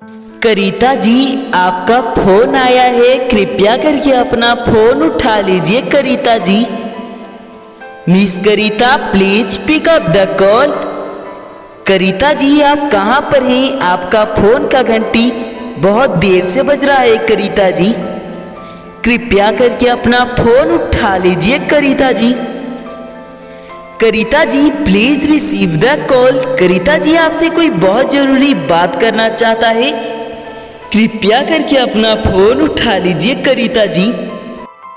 करिता जी, आपका फोन आया है, कृपया करके अपना फोन उठा लीजिए Karita ji. Miss Karita, please pick up the call. Karita ji, आप कहाँ पर हैं? आपका फोन का घंटी बहुत देर से बज रहा है करिता जी। कृपया करके अपना फोन उठा लीजिए करिता जी। करिता जी, please receive the call. Karita जी, आपसे कोई बहुत जरूरी बात करना चाहता है, कृपया करके अपना फोन उठा लीजिए करिता जी।